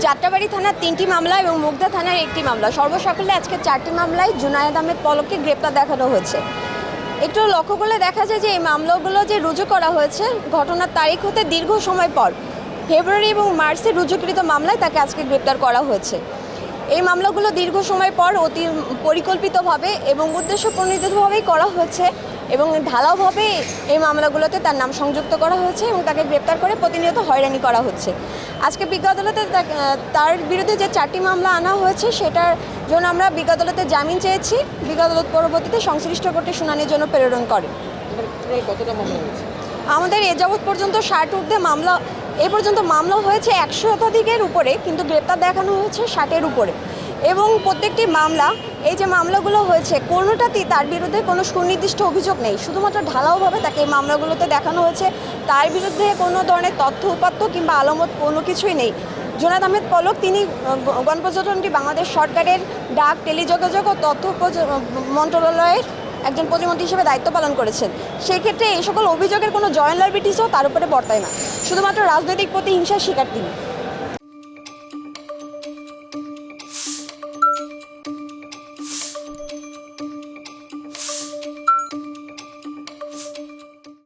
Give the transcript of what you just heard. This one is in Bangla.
যাত্রাবাড়ি থানার 3টি মামলা এবং মুগদা থানার 1টি মামলা, সর্বসকলে আজকে 4টি মামলায় জুনায়েদ আহমেদ পলককে গ্রেপ্তার দেখানো হয়েছে। একটু লক্ষ্য করলে দেখা যায় যে এই মামলাগুলো যে রুজু করা হয়েছে ঘটনার তারিখ হতে দীর্ঘ সময় পর ফেব্রুয়ারি এবং মার্চে রুজুকৃত মামলায় তাকে আজকে গ্রেপ্তার করা হয়েছে। এই মামলাগুলো দীর্ঘ সময় পর অতি পরিকল্পিতভাবে এবং উদ্দেশ্যপ্রণোদিতভাবেই করা হয়েছে এবং ঢালাওভাবে এই মামলাগুলোতে তার নাম সংযুক্ত করা হয়েছে এবং তাকে গ্রেপ্তার করে প্রতিনিয়ত হয়রানি করা হচ্ছে। আজকে বিজ্ঞ আদালতে তার বিরুদ্ধে যে 4টি মামলা আনা হয়েছে সেটার জন্য আমরা বিজ্ঞ আদালতে জামিন চেয়েছি। বিজ্ঞ আদালত পরবর্তীতে সংশ্লিষ্ট কোর্টে শুনানির জন্য প্রেরণ করে। কতটা মামলা হয়েছে? আমাদের এ যাবৎ পর্যন্ত 60 ঊর্ধ্বে মামলা, এ পর্যন্ত মামলা হয়েছে 100 শতাধিকের উপরে, কিন্তু গ্রেপ্তার দেখানো হয়েছে 60-এর উপরে। এবং প্রত্যেকটি মামলা, এই যে মামলাগুলো হয়েছে কোনোটাতেই তার বিরুদ্ধে কোনো সুনির্দিষ্ট অভিযোগ নেই, শুধুমাত্র ঢালাওভাবে তাকে এই মামলাগুলোতে দেখানো হয়েছে। তার বিরুদ্ধে কোনো ধরনের তথ্য উপাত্ত কিংবা আলামত কোনো কিছুই নেই। জুনায়েদ আহমেদ পলক তিনি গণপ্রজাতন্ত্রী বাংলাদেশ সরকারের ডাক, টেলিযোগাযোগ ও তথ্য মন্ত্রণালয়ের একজন প্রতিমন্ত্রী হিসেবে দায়িত্ব পালন করেছেন। সেই ক্ষেত্রে এই সকল অভিযোগের কোনো জয়েন্ট লায়াবিলিটিসও তার উপরে বর্তায় না, শুধুমাত্র রাজনৈতিক প্রতিহিংসার শিকার তিনি।